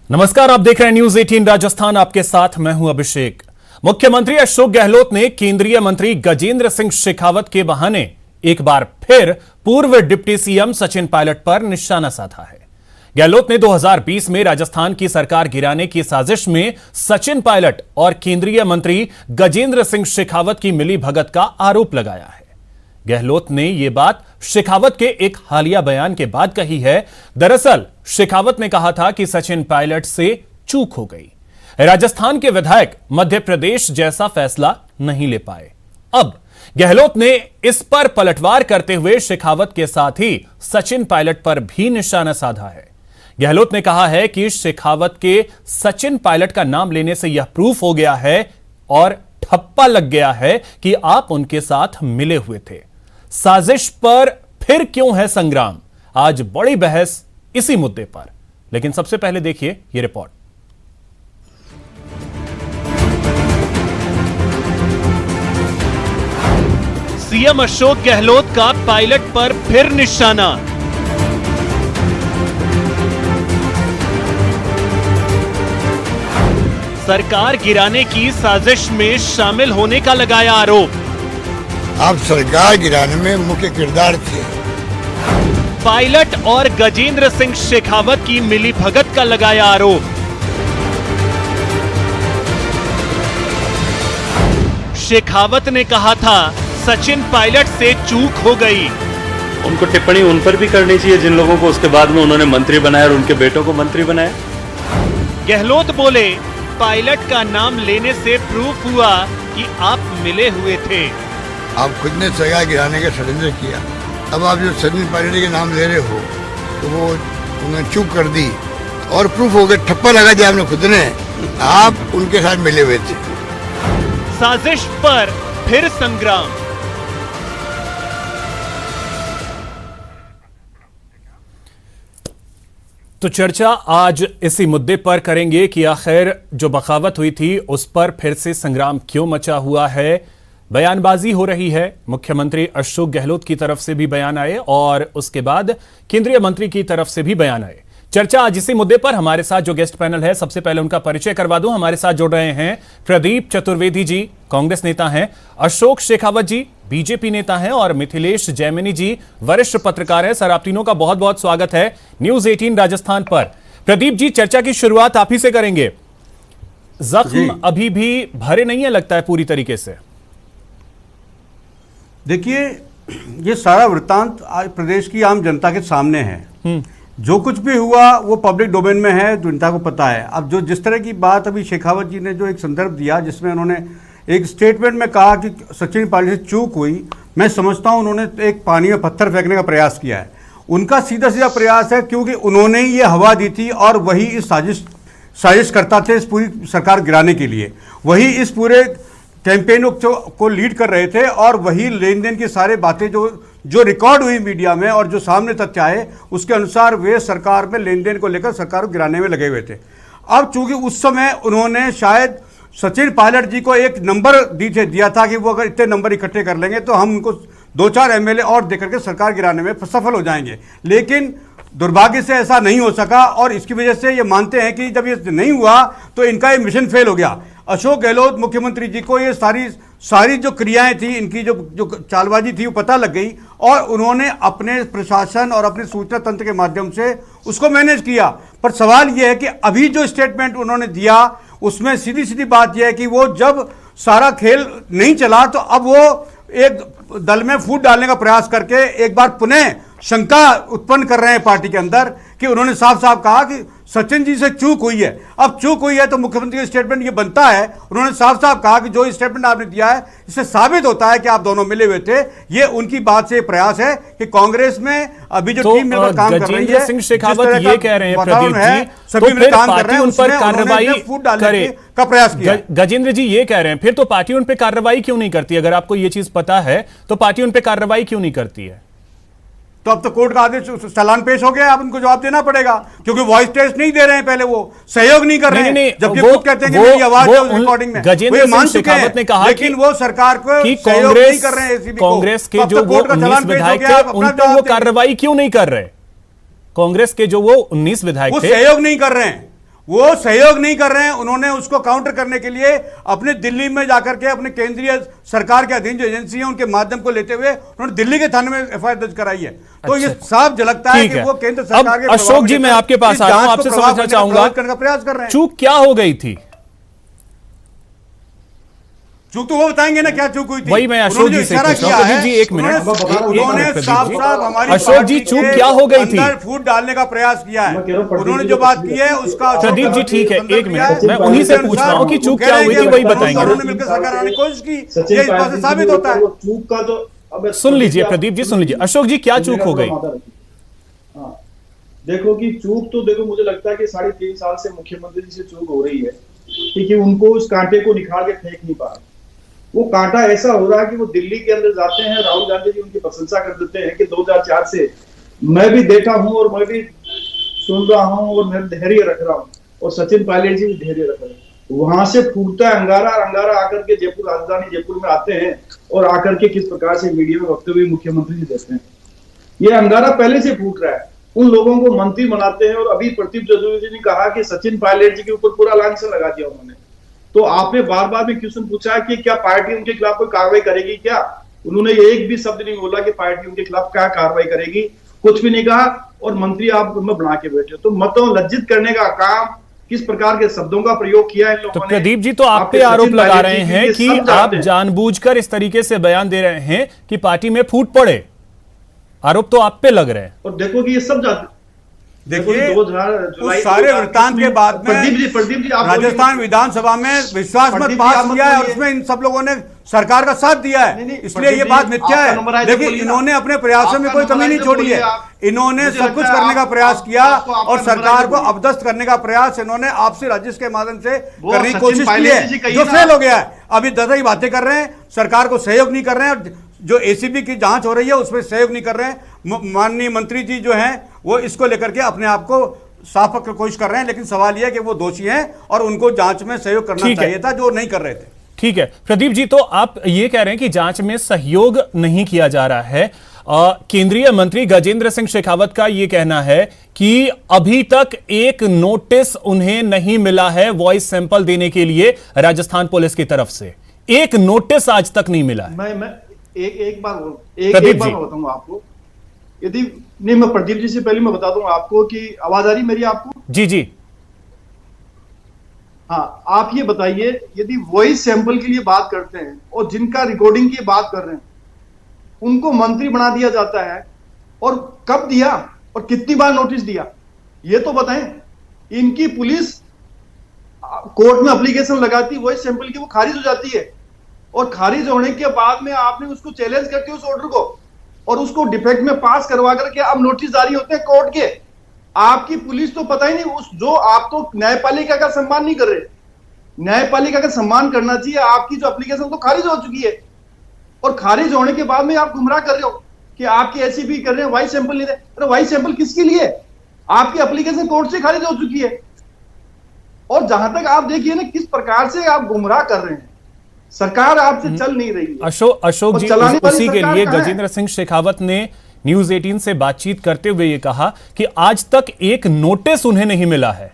नमस्कार, आप देख रहे हैं न्यूज 18 राजस्थान। आपके साथ मैं हूं अभिषेक। मुख्यमंत्री अशोक गहलोत ने केंद्रीय मंत्री गजेंद्र सिंह शेखावत के बहाने एक बार फिर पूर्व डिप्टी सीएम सचिन पायलट पर निशाना साधा है। गहलोत ने 2020 में राजस्थान की सरकार गिराने की साजिश में सचिन पायलट और केंद्रीय मंत्री गजेंद्र सिंह शेखावत की मिलीभगत का आरोप लगाया है। गहलोत ने यह बात शेखावत के एक हालिया बयान के बाद कही है। दरअसल शेखावत ने कहा था कि सचिन पायलट से चूक हो गई। राजस्थान के विधायक मध्य प्रदेश जैसा फैसला नहीं ले पाए। अब गहलोत ने इस पर पलटवार करते हुए शेखावत के साथ ही सचिन पायलट पर भी निशाना साधा है। गहलोत ने कहा है कि शेखावत के सचिन पायलट का नाम लेने से यह प्रूफ हो गया है और ठप्पा लग गया है कि आप उनके साथ मिले हुए थे। साजिश पर फिर क्यों है संग्राम? आज बड़ी बहस इसी मुद्दे पर, लेकिन सबसे पहले देखिए यह रिपोर्ट। सीएम अशोक गहलोत का पायलट पर फिर निशाना। सरकार गिराने की साजिश में शामिल होने का लगाया आरोप। आप सरकार गिराने में मुख्य किरदार थे। पायलट और गजेंद्र सिंह शेखावत की मिलीभगत का लगाया आरोप। शेखावत ने कहा था सचिन पायलट से चूक हो गई। उनको टिप्पणी उन पर भी करनी चाहिए जिन लोगों को उसके बाद में उन्होंने मंत्री बनाया और उनके बेटों को मंत्री बनाया। गहलोत बोले पायलट का नाम लेने से प्रूफ हुआ कि आप मिले हुए थे। आप खुद ने सरकार गिराने का षड्यंत्र किया। अब आप जो सचिन पायलट के नाम ले रहे हो तो वो उन्होंने चूक कर दी और प्रूफ हो गया, ठप्पा लगा दिया आपने खुद ने। आप उनके साथ मिले हुए थे। साजिश पर फिर संग्राम। तो चर्चा आज इसी मुद्दे पर करेंगे कि आखिर जो बगावत हुई थी उस पर फिर से संग्राम क्यों मचा हुआ है। बयानबाजी हो रही है। मुख्यमंत्री अशोक गहलोत की तरफ से भी बयान आए और उसके बाद केंद्रीय मंत्री की तरफ से भी बयान आए। चर्चा आज इसी मुद्दे पर। हमारे साथ जो गेस्ट पैनल है, सबसे पहले उनका परिचय करवा दूं। हमारे साथ जुड़ रहे हैं प्रदीप चतुर्वेदी जी, कांग्रेस नेता हैं, अशोक शेखावत जी बीजेपी नेता हैं और मिथिलेश जैमिनी जी वरिष्ठ पत्रकार हैं। सर, आप तीनों का बहुत बहुत स्वागत है न्यूज 18 राजस्थान पर। प्रदीप जी, चर्चा की शुरुआत आप ही से करेंगे। जख्म अभी भी भरे नहीं है लगता है पूरी तरीके से। देखिए, ये सारा वृत्तांत आज प्रदेश की आम जनता के सामने है। जो कुछ भी हुआ वो पब्लिक डोमेन में है, जनता को पता है। अब जो जिस तरह की बात अभी शेखावत जी ने जो एक संदर्भ दिया जिसमें उन्होंने एक स्टेटमेंट में कहा कि सचिन पायलट से चूक हुई, मैं समझता हूं उन्होंने एक पानी में पत्थर फेंकने का प्रयास किया है। उनका सीधा सीधा प्रयास है, क्योंकि उन्होंने ही ये हवा दी थी और वही इस साजिश करता थे इस पूरी सरकार गिराने के लिए। वही इस पूरे कैंपेन को लीड कर रहे थे और वही लेन देन की सारी बातें जो रिकॉर्ड हुई मीडिया में और जो सामने तथ्य आए उसके अनुसार वे सरकार में लेन देन को लेकर सरकार को गिराने में लगे हुए थे। अब चूंकि उस समय उन्होंने शायद सचिन पायलट जी को एक नंबर दिया था कि वो अगर इतने नंबर इकट्ठे कर लेंगे तो हम उनको 2-4 एमएलए और देकर के सरकार गिराने में सफल हो जाएंगे। लेकिन दुर्भाग्य से ऐसा नहीं हो सका और इसकी वजह से ये मानते हैं कि जब ये नहीं हुआ तो इनका ये मिशन फेल हो गया। अशोक गहलोत मुख्यमंत्री जी को ये सारी जो क्रियाएं थी, इनकी जो चालबाजी थी वो पता लग गई और उन्होंने अपने प्रशासन और अपने सूचना तंत्र के माध्यम से उसको मैनेज किया। पर सवाल ये है कि अभी जो स्टेटमेंट उन्होंने दिया उसमें सीधी सीधी बात यह है कि वो जब सारा खेल नहीं चला तो अब वो एक दल में फूट डालने का प्रयास करके एक बार पुनः शंका उत्पन्न कर रहे हैं पार्टी के अंदर कि उन्होंने साफ साफ कहा कि सचिन जी से चूक हुई है। अब चूक हुई है तो मुख्यमंत्री का स्टेटमेंट ये बनता है। उन्होंने साफ साफ कहा कि जो स्टेटमेंट आपने दिया है इससे साबित होता है कि आप दोनों मिले हुए थे। ये उनकी बात से प्रयास है कि कांग्रेस में अभी जो टीम मिलकर काम कर रही है, सिंह शेखावत ये कह रहे हैं प्रदीप जी, सभी तो मिलकर फिर काम कर रहे पार्टी हैं, उन पर कार्रवाई फूट डालने करे का प्रयास किया। गजेंद्र जी ये कह रहे हैं फिर तो पार्टी उन पर कार्रवाई क्यों नहीं करती? अगर आपको ये चीज पता है तो पार्टी उन पर कार्रवाई क्यों नहीं करती है? तो अब तो कोर्ट का आदेश चालान पेश हो गया, अब उनको जवाब देना पड़ेगा क्योंकि वॉइस टेस्ट नहीं दे रहे हैं, पहले वो सहयोग नहीं कर रहे हैं। जबकि खुद कहते हैं कि मेरी आवाज है उस रिकॉर्डिंग में, गजेंद्र सिंह शेखावत ने कहा लेकिन वो सरकार को सहयोग नहीं कर रहे हैं। कांग्रेस के जो वो 19 विधायक थे उन पर वो कार्रवाई क्यों नहीं कर रहे? कांग्रेस के जो वो 19 विधायक वो थे सहयोग नहीं कर रहे हैं। वो सहयोग नहीं कर रहे हैं। उन्होंने उसको काउंटर करने के लिए अपने दिल्ली में जाकर के अपने केंद्रीय सरकार के अधीन जो एजेंसी है उनके माध्यम को लेते हुए उन्होंने दिल्ली के थाने में एफआईआर दर्ज कराई है। तो ये साफ झलकता है कि वो केंद्र सरकार के अशोक जी, मैं आपके पास आ रहा हूं, आपसे समझना चाहूंगा करने का प्रयास कर रहे हैं। चूक क्या हो गई थी? चूक तो वो बताएंगे ना क्या चूक हुई थी। वही मैं अशोक जी से पूछ रहा हूं। प्रदीप जी एक मिनट, उन्होंने साफ साफ हमारी अशोक जी चूक क्या हो गई थी? अंदर फूट डालने का प्रयास किया है। उन्होंने जो बात की है उसका प्रदीप जी ठीक है, एक मिनट, मैं उन्हीं से पूछ रहा हूं कि चूक क्या हुई थी, वही बताएंगे। उन्होंने मिलकर सरकार आने की कोशिश की, ये इस बात से साबित होता है। चूक का तो सुन लीजिए प्रदीप जी, सुन लीजिए। अशोक जी क्या चूक हो गई? हाँ, देखो कि चूक तो देखो मुझे लगता है कि 3.5 साल से मुख्यमंत्री जी से चूक हो रही है कि उनको उस कांटे को निकाल के फेंक नहीं पा रहे। वो कांटा ऐसा हो रहा है कि वो दिल्ली के अंदर जाते हैं, राहुल गांधी जी उनकी प्रशंसा कर देते हैं कि 2004 से मैं भी देखा हूं और मैं भी सुन रहा हूं और मैं धैर्य रख रहा हूं, और सचिन पायलट जी भी धैर्य रख रहे हैं। वहां से फूटता है अंगारा आकर के जयपुर, राजधानी जयपुर में आते हैं और आकर के किस प्रकार से मीडिया में वक्तव्य मुख्यमंत्री जी देते हैं। ये अंगारा पहले से फूट रहा है। उन लोगों को मंत्री बनाते हैं, और अभी प्रदीप जजूरी जी ने कहा कि सचिन पायलट जी के ऊपर पूरा लांछन लगा दिया उन्होंने। तो आपने बार बार में क्वेश्चन पूछा कि क्या पार्टी उनके खिलाफ कोई कार्रवाई करेगी क्या? उन्होंने एक भी शब्द नहीं बोला कि पार्टी उनके खिलाफ क्या कार्रवाई करेगी, कुछ भी नहीं कहा, और मंत्री आप में बना के बैठे। तो मतों लज्जित करने का काम, किस प्रकार के शब्दों का प्रयोग किया इन लोगों तो ने। प्रदीप जी तो आप पे आरोप लगा रहे हैं कि आप जानबूझकर इस तरीके से बयान दे रहे हैं कि पार्टी में फूट पड़े। आरोप तो आप पे लग रहे हैं। और देखो कि ये सब जाते, देखिए 2000 उस सारे वृत्तांत के बाद में प्रदीप जी आप राजस्थान विधानसभा में विश्वास मत पास किया है और उसमें इन सब लोगों ने सरकार का साथ दिया है, इसलिए ये बात मिथ्या है। लेकिन इन्होंने अपने प्रयासों में कोई कमी नहीं छोड़ी है। इन्होंने सब कुछ करने का प्रयास किया और सरकार को अपदस्थ करने का प्रयास इन्होंने आपसी राजस्व के माध्यम से करने की कोशिश की है, जो फेल हो गया है। अभी दस ही बातें कर रहे हैं, सरकार को सहयोग नहीं कर रहे हैं, जो एसीबी की जांच हो रही है उसमें सहयोग नहीं कर रहे हैं। माननीय मंत्री जी जो हैं वो इसको लेकर के अपने आप को साफ करने की कोशिश कर रहे हैं, लेकिन सवाल यह है कि वो दोषी हैं और उनको जांच में सहयोग करना चाहिए था, जो नहीं कर रहे थे। ठीक है प्रदीप जी, तो आप ये कह रहे हैं कि जांच में सहयोग नहीं किया जा रहा है। केंद्रीय मंत्री गजेंद्र सिंह शेखावत का यह कहना है कि अभी तक एक नोटिस उन्हें नहीं मिला है वॉइस सैंपल देने के लिए राजस्थान पुलिस की तरफ से। एक नोटिस आज तक नहीं मिला है। मैं एक बार बताऊंगा आपको, यदि नहीं, मैं प्रदीप जी से पहले मैं बता दूंगा आपको कि आवाज आ रही मेरी आपको? जी जी हाँ, आप ये बताइए, यदि वॉइस सैंपल के लिए बात करते हैं और जिनका रिकॉर्डिंग की बात कर रहे हैं उनको मंत्री बना दिया जाता है, और कब दिया और कितनी बार नोटिस दिया ये तो बताएं। इनकी पुलिस कोर्ट में एप्लीकेशन लगाती वॉइस सैंपल की, वो खारिज हो जाती है, और खारिज होने के बाद में आपने उसको चैलेंज करके उस ऑर्डर को और उसको डिफेक्ट में पास करवा करके अब नोटिस जारी होते हैं कोर्ट के। आपकी पुलिस तो पता ही नहीं, उस जो आप तो न्यायपालिका का सम्मान नहीं कर रहे। न्यायपालिका का सम्मान करना चाहिए। आपकी जो एप्लीकेशन तो खारिज हो चुकी है, और खारिज होने के बाद में आप गुमराह कर रहे हो कि आपकी एसीबी कर रहे हैं, वॉइस सैंपल नहीं दे। अरे वॉइस सैंपल किसके लिए? आपकी एप्लीकेशन कोर्ट से खारिज हो चुकी है। और जहां तक आप देखिए ना किस प्रकार से आप गुमराह कर रहे हैं, सरकार आपसे चल नहीं रही है। अशोक जी, उसी के लिए गजेंद्र सिंह शेखावत ने न्यूज 18 से बातचीत करते हुए ये कहा कि आज तक एक नोटिस उन्हें नहीं मिला है।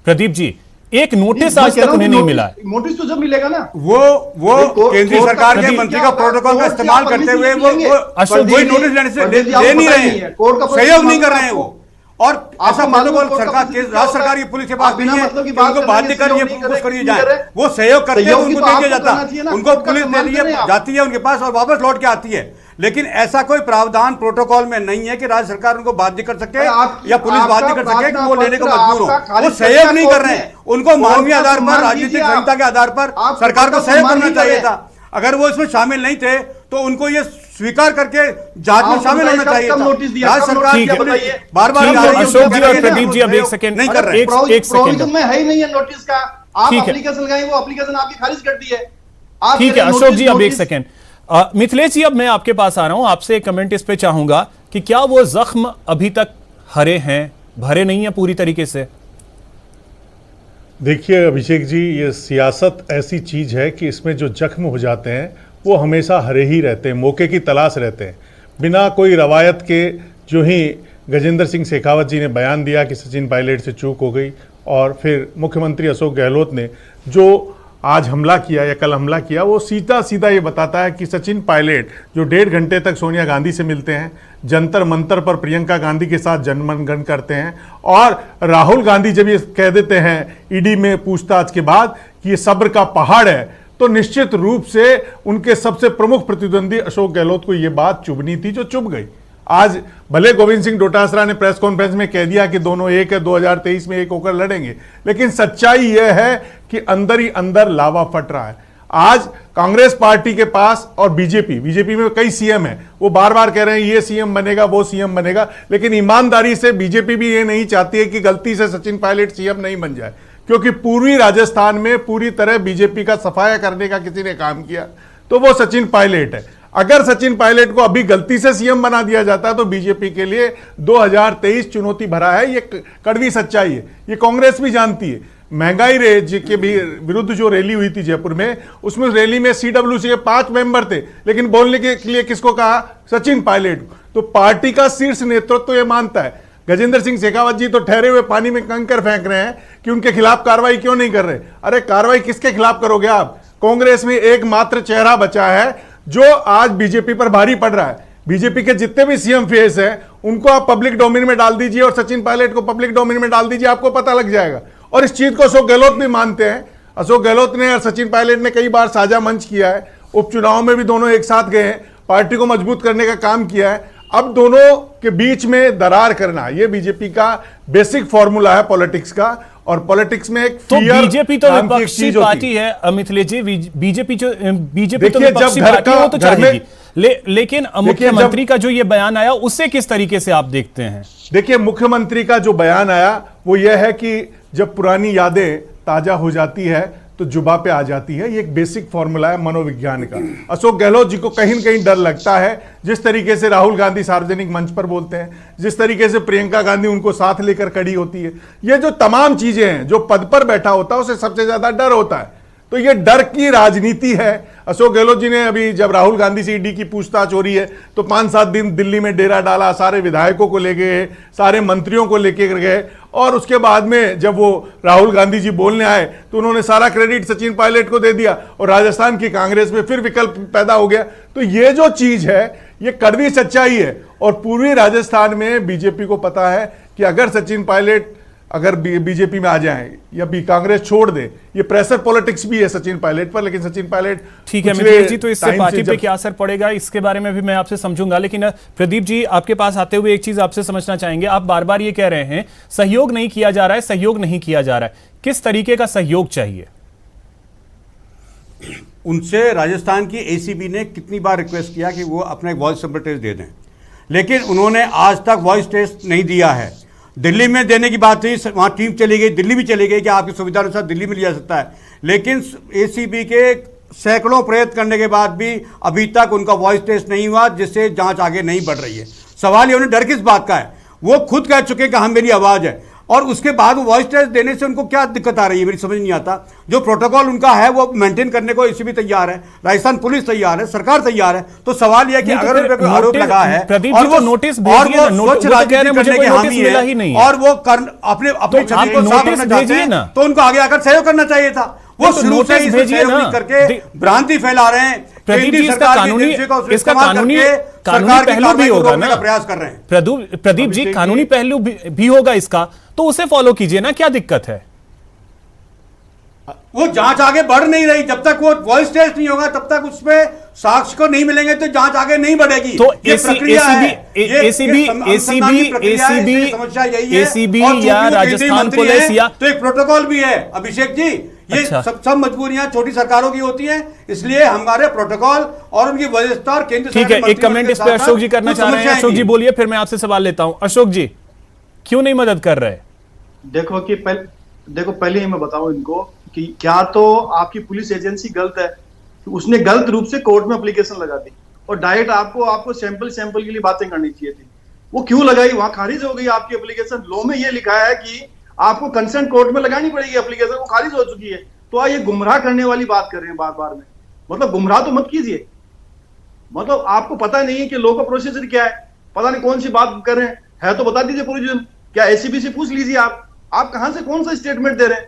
प्रदीप जी, एक नोटिस आज तक उन्हें नहीं मिला है। नोटिस तो जब मिलेगा ना, वो केंद्रीय सरकार के मंत्री का प्रोटोकॉल का इस्तेमाल करते हुए वो नोटिस लेने से ले नहीं रहे हैं, सहयोग नहीं कर रहे हैं वो। और ऐसा प्रोटोकॉल सरकार के राज्य सरकार की पुलिस के पास नहीं है कि उनको बाध्य कर ये कुछ करिए जाए। वो सहयोग करते हैं, उनको दे दिया जाता, उनको पुलिस दे दी जाती है उनके पास और वापस लौट के आती है। लेकिन ऐसा कोई प्रावधान प्रोटोकॉल में नहीं है कि राज्य सरकार उनको बाध्य कर सके या पुलिस बाध्य कर सके कि वो लेने को मजबूर हो। वो सहयोग नहीं कर रहे हैं, उनको मानवीय आधार पर, राजनीतिक संहिता के आधार पर सरकार को सहयोग करना चाहिए था। अगर वो इसमें शामिल नहीं थे तो उनको ये स्वीकार करके जांच में शामिल होना चाहिए था। राज्य सरकार बार-बार अशोक जी और प्रदीप जी अब एक सेकंड नहीं कर रहे, एक सेकंड में है ही नहीं है नोटिस का। आप एप्लीकेशन लगाए, वो एप्लीकेशन आपकी खारिज कर दी है। ठीक है अशोक जी, अब एक सेकंड। मिथिलेश जी, अब मैं आपके पास आ रहा हूं, आपसे एक कमेंट इस पे चाहूंगा कि क्या वो जख्म अभी तक हरे हैं, भरे नहीं है पूरी तरीके से? देखिए अभिषेक जी, ये सियासत ऐसी चीज़ है कि इसमें जो जख्म हो जाते हैं वो हमेशा हरे ही रहते हैं, मौके की तलाश रहते हैं। बिना कोई रवायत के जो ही गजेंद्र सिंह शेखावत जी ने बयान दिया कि सचिन पायलट से चूक हो गई और फिर मुख्यमंत्री अशोक गहलोत ने जो आज हमला किया या कल हमला किया, वो सीधा सीधा ये बताता है कि सचिन पायलट जो 1.5 घंटे तक सोनिया गांधी से मिलते हैं, जंतर मंतर पर प्रियंका गांधी के साथ जनमनगन करते हैं, और राहुल गांधी जब ये कह देते हैं ईडी में पूछताछ के बाद कि ये सब्र का पहाड़ है, तो निश्चित रूप से उनके सबसे प्रमुख प्रतिद्वंदी अशोक गहलोत को ये बात चुभनी थी, जो चुभ गई। आज भले गोविंद सिंह डोटासरा ने प्रेस कॉन्फ्रेंस में कह दिया कि दोनों एक है, 2023 में एक होकर लड़ेंगे, लेकिन सच्चाई यह है कि अंदर ही अंदर लावा फट रहा है। आज कांग्रेस पार्टी के पास और बीजेपी में कई सीएम हैं, वो बार बार कह रहे हैं ये सीएम बनेगा, वो सीएम बनेगा, लेकिन ईमानदारी से बीजेपी भी ये नहीं चाहती है कि गलती से सचिन पायलट सीएम नहीं बन जाए, क्योंकि पूर्वी राजस्थान में पूरी तरह बीजेपी का सफाया करने का किसी ने काम किया तो वो सचिन पायलट है। अगर सचिन पायलट को अभी गलती से सीएम बना दिया जाता तो बीजेपी के लिए 2023 चुनौती भरा है, ये कड़वी सच्चाई है, ये कांग्रेस भी जानती है। महंगाई रेज के भी विरुद्ध जो रैली हुई थी जयपुर में, उसमें रैली में सीडब्ल्यूसी के 5 मेंबर थे, लेकिन बोलने के लिए किसको कहा? सचिन पायलट। तो पार्टी का शीर्ष नेतृत्व तो ये मानता है। गजेंद्र सिंह शेखावत जी तो ठहरे हुए पानी में कंकर फेंक रहे हैं कि उनके खिलाफ कार्रवाई क्यों नहीं कर रहे। अरे कार्रवाई किसके खिलाफ करोगे आप? कांग्रेस में एकमात्र चेहरा बचा है जो आज बीजेपी पर भारी पड़ रहा है। बीजेपी के जितने भी सीएम फेस हैं उनको आप पब्लिक डोमेन में डाल दीजिए और सचिन पायलट को पब्लिक डोमेन में डाल दीजिए, आपको पता लग जाएगा। और इस चीज को अशोक गहलोत भी मानते हैं। अशोक गहलोत ने और सचिन पायलट ने कई बार साझा मंच किया है, उपचुनाव में भी दोनों एक साथ गए हैं, पार्टी को मजबूत करने का काम किया है। अब दोनों के बीच में दरार करना, यह बीजेपी का बेसिक फॉर्मूला है पॉलिटिक्स का, और पॉलिटिक्स में एक तो बीजेपी तो विपक्षी पार्टी है मिथिलेश जी, बीजेपी तो विपक्षी पार्टी है, वो तो चाहेगी। लेकिन मुख्यमंत्री का जो ये बयान आया उससे किस तरीके से आप देखते हैं? देखिए, मुख्यमंत्री का जो बयान आया वो यह है कि जब पुरानी यादें ताजा हो जाती है तो जुबा पे आ जाती है। ये एक बेसिक फॉर्मूला है मनोविज्ञान का। अशोक गहलोत जी को कहीं न कहीं डर लगता है, जिस तरीके से राहुल गांधी सार्वजनिक मंच पर बोलते हैं, जिस तरीके से प्रियंका गांधी उनको साथ लेकर खड़ी होती है, ये जो तमाम चीजें हैं, जो पद पर बैठा होता है उसे सबसे ज्यादा डर होता है। तो ये डर की राजनीति है। अशोक गहलोत जी ने अभी जब राहुल गांधी से ईडी की पूछताछ हो रही है तो 5-7 दिन दिल्ली में डेरा डाला, सारे विधायकों को ले गए, सारे मंत्रियों को लेकर गए, और उसके बाद में जब वो राहुल गांधी जी बोलने आए तो उन्होंने सारा क्रेडिट सचिन पायलट को दे दिया और राजस्थान की कांग्रेस में फिर विकल्प पैदा हो गया। तो ये जो चीज है ये कड़वी सच्चाई है, और पूर्वी राजस्थान में बीजेपी को पता है कि अगर सचिन पायलट अगर बीजेपी में आ जाए या भी कांग्रेस छोड़ दे, ये प्रेशर पॉलिटिक्स भी है सचिन पायलट पर। लेकिन सचिन पायलट ठीक है मिथिलेश जी, तो इससे पार्टी पे क्या असर पड़ेगा इसके बारे में भी मैं आपसे समझूंगा, लेकिन प्रदीप जी आपके पास आते हुए एक चीज आपसे समझना चाहेंगे। आप बार बार ये कह रहे हैं सहयोग नहीं किया जा रहा है, सहयोग नहीं किया जा रहा है, किस तरीके का सहयोग चाहिए? उनसे राजस्थान की एसीबी ने कितनी बार रिक्वेस्ट किया कि वो अपना वॉइस सैंपल टेस्ट दे दें, लेकिन उन्होंने आज तक वॉइस टेस्ट नहीं दिया है। दिल्ली में देने की बात थी, वहाँ टीम चली गई, दिल्ली भी चली गई कि आपकी सुविधा अनुसार दिल्ली में लिया जा सकता है, लेकिन एसीबी के सैकड़ों प्रयत्न करने के बाद भी अभी तक उनका वॉइस टेस्ट नहीं हुआ, जिससे जांच आगे नहीं बढ़ रही है। सवाल ये उन्हें डर किस बात का है? वो खुद कह चुके कि हाँ मेरी आवाज़ है, और उसके बाद वो वॉइस टेस्ट देने से उनको क्या दिक्कत आ रही है, मेरी समझ नहीं आता। जो प्रोटोकॉल उनका है वो मेंटेन करने को एसीबी तैयार है, राजस्थान पुलिस तैयार है, सरकार तैयार है। तो सवाल यह कि अगर उन पर कोई आरोप लगा है और वो नोटिस स्वच्छ राजनीति करने के हामी है और वो अपने छवि को साफ रखना चाहते हैं, तो उनको आगे आकर सहयोग करना चाहिए था। वो शुरू से ही सहयोग नहीं करके भ्रांति फैला रहे हैं। इसका कानूनी पहलू भी होगा ना, प्रयास कर रहे हैं प्रदीप जी, कानूनी पहलू भी होगा इसका, तो उसे फॉलो कीजिए ना, क्या दिक्कत है? वो जांच आगे बढ़ नहीं रही। जब तक वो वॉइस टेस्ट नहीं होगा तब तक उसमें साक्ष्य को नहीं मिलेंगे तो जांच आगे नहीं बढ़ेगी। तो एसीबी या राजस्थान पुलिस या तो एक प्रोटोकॉल भी है अभिषेक जी। ये सब मजबूरियां छोटी सरकारों की होती हैं, इसलिए हमारे प्रोटोकॉल और उनकी वजह और केंद्र। ठीक है, एक कमेंट इस पे अशोक जी करना चाह रहे हैं। अशोक जी बोलिए, फिर मैं आपसे सवाल लेता हूं। अशोक जी क्यों नहीं मदद कर रहे? देखो पहले ही मैं बताऊं इनको कि क्या तो आपकी पुलिस एजेंसी गलत है, उसने गलत रूप से कोर्ट में एप्लीकेशन लगा दी और डायरेक्ट आपको सैंपल के लिए बातें करनी चाहिए थी। वो क्यों लगाई? वहां खारिज हो गई आपकी एप्लीकेशन। लॉ में ये लिखा है कि आपको कंसेंट कोर्ट में लगानी पड़ेगी एप्लीकेशन, वो खारिज हो चुकी है। तो आप ये गुमराह करने वाली बात कर रहे हैं बार बार में। मतलब गुमराह तो मत कीजिए। मतलब आपको पता नहीं है कि लॉ का प्रोसीजर क्या है, पता नहीं कौन सी बात कर रहे हैं, है तो बता दीजिए पूरी। क्या एसीबी से पूछ लीजिए आप आप कहां से कौन सा स्टेटमेंट दे रहे हैं?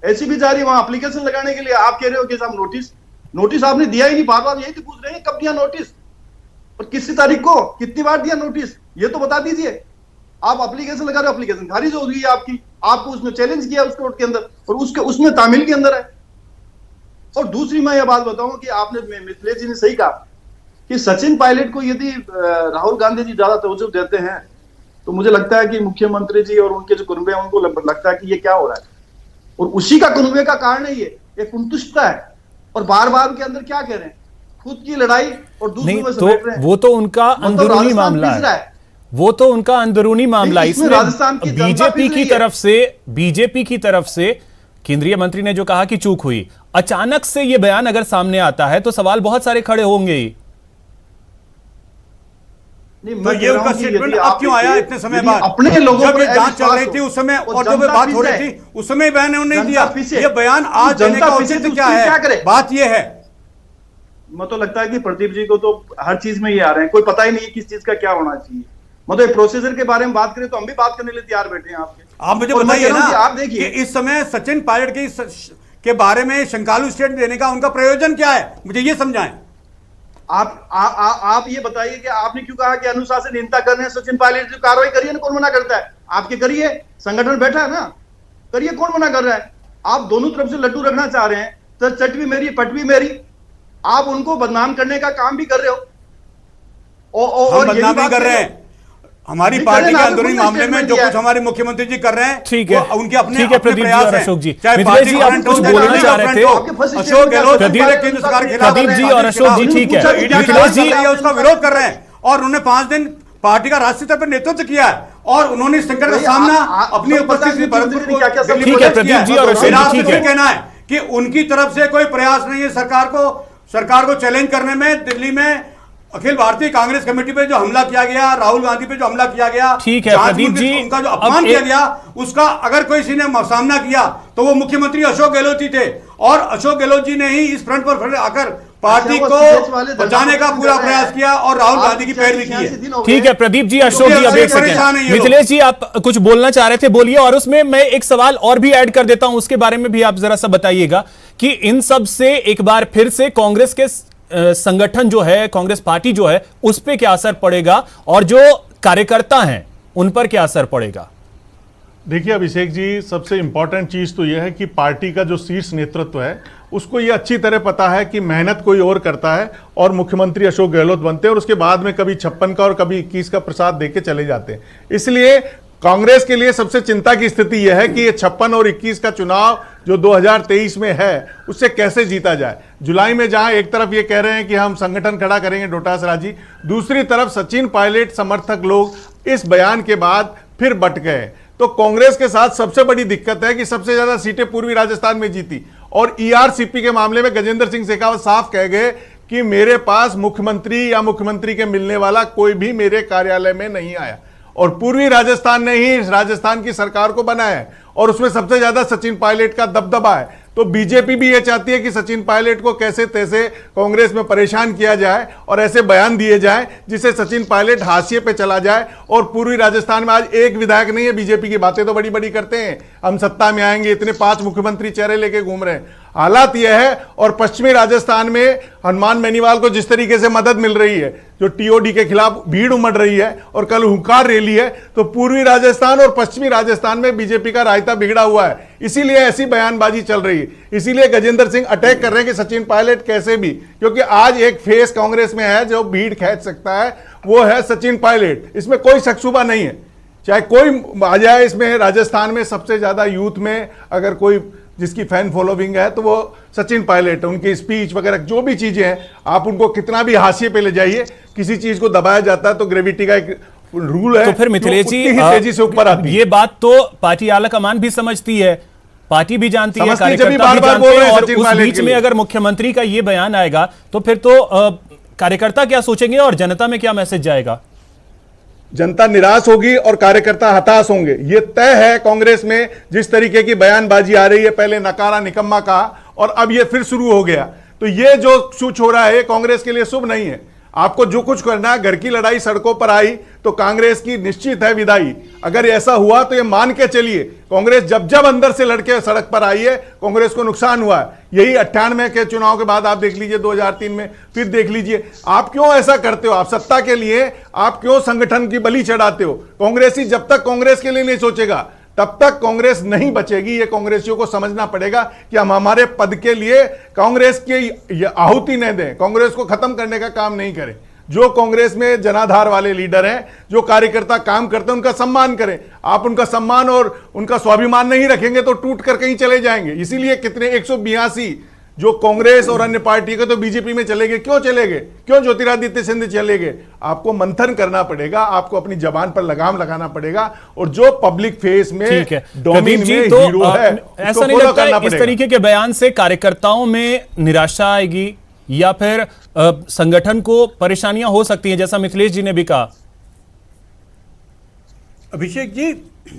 एसीबी जा रही वहां एप्लीकेशन लगाने के लिए, आप कह रहे हो कि साहब नोटिस आपने दिया ही नहीं। बार बार यही तो पूछ रहे हैं, कब दिया नोटिस और किसी तारीख को, कितनी बार दिया नोटिस, ये तो बता दीजिए। आप एप्लीकेशन लगा रहे हो, एप्लीकेशन खारिज हो गई आपकी, आपको उसमें चैलेंज किया उस कोर्ट के अंदर और उसमें तामिल के अंदर है। और दूसरी मैं यह बात बताऊं कि आपने, मिथिलेश जी ने सही कहा कि सचिन पायलट को यदि राहुल गांधी जी ज्यादा तवज्जो देते हैं तो मुझे लगता है कि मुख्यमंत्री जी और उनके जो कुनबे हैं उनको लगता है कि ये क्या हो रहा है, और उसी का कुनबे का कारण है ये कुंतुष्टता है। और बार बार उनके अंदर क्या कह रहे हैं, खुद की लड़ाई और दूसरों में समेट रहे हैं। वो तो उनका अंदरूनी मामला है, वो तो उनका अंदरूनी मामला। इसमें बीजेपी की तरफ से केंद्रीय मंत्री ने जो कहा कि चूक हुई, अचानक से ये बयान अगर सामने आता है तो सवाल बहुत सारे खड़े होंगे ही। तो ये उनका स्टेटमेंट अब क्यों आया इतने समय बाद? अपने लोगों जब ये जांच चल रही थी उस समय और जब बात हो रही थी उस समय बयान नहीं दिया। ये बयान आज देने का औचित्य क्या है? बात ये है, मैं तो लगता है कि प्रदीप जी को तो हर चीज में ये आ रहे हैं, कोई पता ही नहीं किस चीज का क्या होना चाहिए। मतलब प्रोसीजर के बारे में बात करें तो हम भी बात करने के लिए तैयार बैठे हैं आपके। आप मुझे बताइए ना, आप देखिए इस समय सचिन पायलट के बारे में शंकालू स्टेटमेंट देने का उनका प्रयोजन क्या है, मुझे ये समझाएं। आप ये बताइए कि आपने क्यों कहा कि अनुशासनहीनता कर रहे हैं सचिन पायलट, जो कार्रवाई करिए ना, कौन मना करता है? आपके करिए, संगठन बैठा है ना, करिए, कौन मना कर रहा है? आप दोनों तरफ से लड्डू रखना चाह रहे हैं तो चट भी मेरी पट भी मेरी, आप उनको बदनाम करने का काम भी कर रहे हो। और बदनाम भी कर रहे हैं। हमारी पार्टी के अंदरूनी मामले में जो कुछ हमारे मुख्यमंत्री जी कर रहे हैं, ठीक है, उनके अपने प्रदीप जी और अशोक जी, चाहे मिथिलेश जी आप कुछ बोलना चाह रहे थे। अशोक गहलोत प्रदीप जी और अशोक जी, ठीक है, मिथिलेश जी उसका विरोध कर रहे हैं और उन्होंने 5 दिन पार्टी का राष्ट्रीय स्तर पर नेतृत्व किया है और उन्होंने संकट का सामना अपनी उपस्थिति ठीक है। प्रदीप जी और अशोक जी, ठीक है, कहना है कि उनकी तरफ से कोई प्रयास नहीं है सरकार को चैलेंज करने में। दिल्ली में अखिल भारतीय कांग्रेस कमेटी पे जो हमला किया गया, राहुल गांधी पे जो हमला किया गया, ठीक है प्रदीप जी, उनका जो अपमान किया गया, उसका अगर कोई किसी ने सामना किया तो वो मुख्यमंत्री अशोक गहलोत ही थे और अशोक गहलोत जी ने ही इस फ्रंट पर आकर पार्टी को बचाने का पूरा प्रयास किया और राहुल गांधी की पैरवी की है। ठीक है प्रदीप जी, अशोक जी, अब एक सेकंड, मिथिलेश जी आप कुछ बोलना चाह रहे थे, बोलिए। और उसमें मैं एक सवाल और भी ऐड कर देता हूं, उसके बारे में भी आप जरा सा बताइएगा कि इन सब से एक बार फिर से कांग्रेस के संगठन जो है, कांग्रेस पार्टी जो है, उस पर क्या असर पड़ेगा और जो कार्यकर्ता हैं उन पर क्या असर पड़ेगा? देखिए अभिषेक जी, सबसे इंपॉर्टेंट चीज तो यह है कि पार्टी का जो शीर्ष नेतृत्व है उसको ये अच्छी तरह पता है कि मेहनत कोई और करता है और मुख्यमंत्री अशोक गहलोत बनते हैं और उसके बाद में कभी 56 का और कभी 21 का प्रसाद देके चले जाते हैं। इसलिए कांग्रेस के लिए सबसे चिंता की स्थिति यह है कि ये 56 और 21 का चुनाव जो 2023 में है उससे कैसे जीता जाए। जुलाई में जहां एक तरफ ये कह रहे हैं कि हम संगठन खड़ा करेंगे डोटासरा जी, दूसरी तरफ सचिन पायलट समर्थक लोग इस बयान के बाद फिर बट गए। तो कांग्रेस के साथ सबसे बड़ी दिक्कत है कि सबसे ज्यादा सीटें पूर्वी राजस्थान में जीती और ईआरसीपी के मामले में गजेंद्र सिंह शेखावत साफ कह गए कि मेरे पास मुख्यमंत्री या मुख्यमंत्री के मिलने वाला कोई भी मेरे कार्यालय में नहीं आया और पूर्वी राजस्थान ने ही राजस्थान की सरकार को बनाया है और उसमें सबसे ज्यादा सचिन पायलट का दबदबा है। तो बीजेपी भी ये चाहती है कि सचिन पायलट को कैसे तैसे कांग्रेस में परेशान किया जाए और ऐसे बयान दिए जाए जिससे सचिन पायलट हाशिए पे चला जाए। और पूर्वी राजस्थान में आज एक विधायक नहीं है, बीजेपी की बातें तो बड़ी बड़ी करते हैं, हम सत्ता में आएंगे, इतने 5 मुख्यमंत्री चेहरे लेके घूम रहे हैं। हालात यह है और पश्चिमी राजस्थान में हनुमान बेनीवाल को जिस तरीके से मदद मिल रही है, जो टीओडी के खिलाफ भीड़ उमड़ रही है और कल हुंकार रैली है, तो पूर्वी राजस्थान और पश्चिमी राजस्थान में बीजेपी का रायता बिगड़ा हुआ है। इसीलिए ऐसी बयानबाजी चल रही है, इसीलिए गजेंद्र सिंह अटैक कर रहे हैं कि सचिन पायलट कैसे भी, क्योंकि आज एक फेस कांग्रेस में है जो भीड़ खींच सकता है, वो है सचिन पायलट। इसमें कोई शक-शुबा नहीं है, चाहे कोई आ जाए। इसमें राजस्थान में सबसे ज्यादा यूथ में अगर कोई जिसकी फैन फॉलोइंग है तो वो सचिन पायलट, उनकी स्पीच वगैरह जो भी चीजें हैं, आप उनको कितना भी हाशिए पे ले जाइए, किसी चीज को दबाया जाता है तो ग्रेविटी का एक रूल है, तो फिर मिथिलेश जी तेजी से ऊपर आती है। ये बात तो पार्टी आला कमान भी समझती है, पार्टी भी जानती है, कार्यकर्ता भी जानते हैं और उस बीच में अगर मुख्यमंत्री का ये बयान आएगा तो फिर तो कार्यकर्ता क्या सोचेंगे और जनता में क्या मैसेज जाएगा? जनता निराश होगी और कार्यकर्ता हताश होंगे, ये तय है। कांग्रेस में जिस तरीके की बयानबाजी आ रही है, पहले नकारा निकम्मा कहा और अब ये फिर शुरू हो गया, तो ये जो कुछ हो रहा है कांग्रेस के लिए शुभ नहीं है। आपको जो कुछ करना है, घर की लड़ाई सड़कों पर आई तो कांग्रेस की निश्चित है विदाई। अगर ऐसा हुआ तो ये मान के चलिए, कांग्रेस जब जब अंदर से लड़के सड़क पर आई है, कांग्रेस को नुकसान हुआ है। यही 98 के चुनाव के बाद आप देख लीजिए, 2003 में फिर देख लीजिए। आप क्यों ऐसा करते हो? आप सत्ता के लिए आप क्यों संगठन की बलि चढ़ाते हो? कांग्रेसी जब तक कांग्रेस के लिए नहीं सोचेगा तब तक कांग्रेस नहीं बचेगी। ये कांग्रेसियों को समझना पड़ेगा कि हम हमारे पद के लिए कांग्रेस की आहुति न दें, कांग्रेस को खत्म करने का काम नहीं करें। जो कांग्रेस में जनाधार वाले लीडर हैं, जो कार्यकर्ता काम करते हैं, उनका सम्मान करें। आप उनका सम्मान और उनका स्वाभिमान नहीं रखेंगे तो टूट कर कहीं चले जाएंगे। इसीलिए कितने 182 जो कांग्रेस और अन्य पार्टी के तो बीजेपी में चले गए। क्यों चले गए? क्यों ज्योतिरादित्य सिंधिया चले गए? आपको मंथन करना पड़ेगा, आपको अपनी जबान पर लगाम लगाना पड़ेगा, और जो पब्लिक फेस में ठीक है डोमिन प्रदीप जी, में तो हीरो है, ऐसा उसको नहीं follow लगता करना है इस पड़ेगा। तरीके के बयान से कार्यकर्ताओं में निराशा आएगी या फिर संगठन को परेशानियां हो सकती हैं, जैसा मिथिलेश जी ने भी कहा? अभिषेक जी,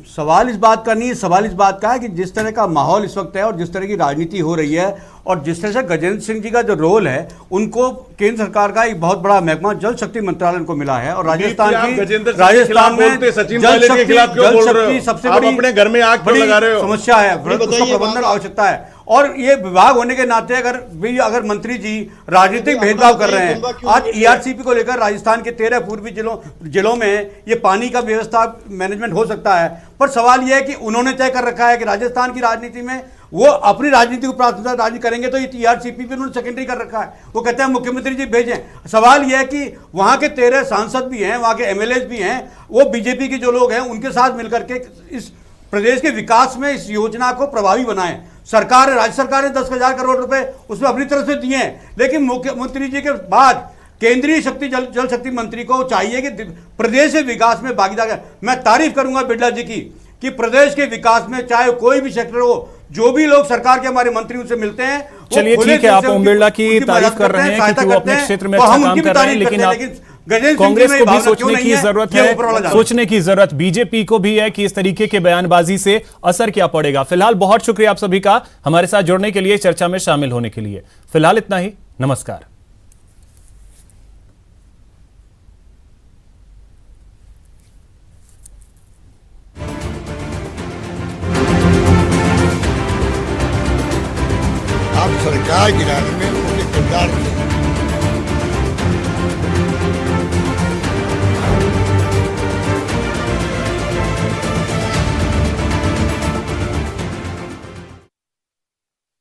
सवाल इस बात का नहीं है, सवाल इस बात का है कि जिस तरह का माहौल इस वक्त है और जिस तरह की राजनीति हो रही है और जिस तरह से गजेंद्र सिंह जी का जो रोल है, उनको केंद्र सरकार का एक बहुत बड़ा महकमा जल शक्ति मंत्रालय को मिला है। और राजस्थान आप की गजेंद्र सिंह के खिलाफ बोलते, सचिन पायलट के खिलाफ क्यों बोल रहे हो? सबसे आप बड़ी अपने घर में आग क्यों बड़ी लगा रहे हो? समस्या है, नहीं, उसका बताइए प्रबंधन बात। आवश्यकता है। और ये विभाग होने के नाते अगर मंत्री जी राजनीतिक भेदभाव कर रहे हैं, आज ईआरसीपी को लेकर राजस्थान के 13 पूर्वी जिलों में ये पानी का व्यवस्था मैनेजमेंट हो सकता है, पर सवाल यह है कि उन्होंने तय कर रखा है कि राजस्थान की राजनीति में वो अपनी राजनीति को प्राथमिकता राजनीति करेंगे, तो ये ईआरसीपी भी उन्होंने सेकेंडरी कर रखा है। वो कहते हैं मुख्यमंत्री जी भेजें। सवाल यह है कि वहां के 13 सांसद भी हैं, वहां के एमएलए भी हैं, वो बीजेपी के जो लोग हैं उनके साथ मिलकर के इस प्रदेश के विकास में इस योजना को प्रभावी बनाएं। राज्य सरकार ने 10,000 करोड़ रुपए उसमें अपनी तरफ से दिए हैं, लेकिन मुख्यमंत्री जी के बाद केंद्रीय जल शक्ति मंत्री को चाहिए कि प्रदेश के विकास में भागीदार करें। मैं तारीफ करूंगा बिरला जी की कि प्रदेश के विकास में चाहे कोई भी सेक्टर हो, जो भी लोग सरकार के हमारे मंत्री उनसे मिलते हैं, चलिए ठीक है, आप ओम बिरला की तारीफ कर रहे हैं कि वो अपने क्षेत्र में अच्छा काम कर रहे हैं, लेकिन कांग्रेस को भी सोचने की जरूरत है, सोचने की जरूरत बीजेपी को भी है कि इस तरीके के बयानबाजी से असर क्या पड़ेगा। फिलहाल बहुत शुक्रिया आप सभी का हमारे साथ जुड़ने के लिए, चर्चा में शामिल होने के लिए। फिलहाल इतना ही, नमस्कार। आप सरकार गिराने में उनके किरदार की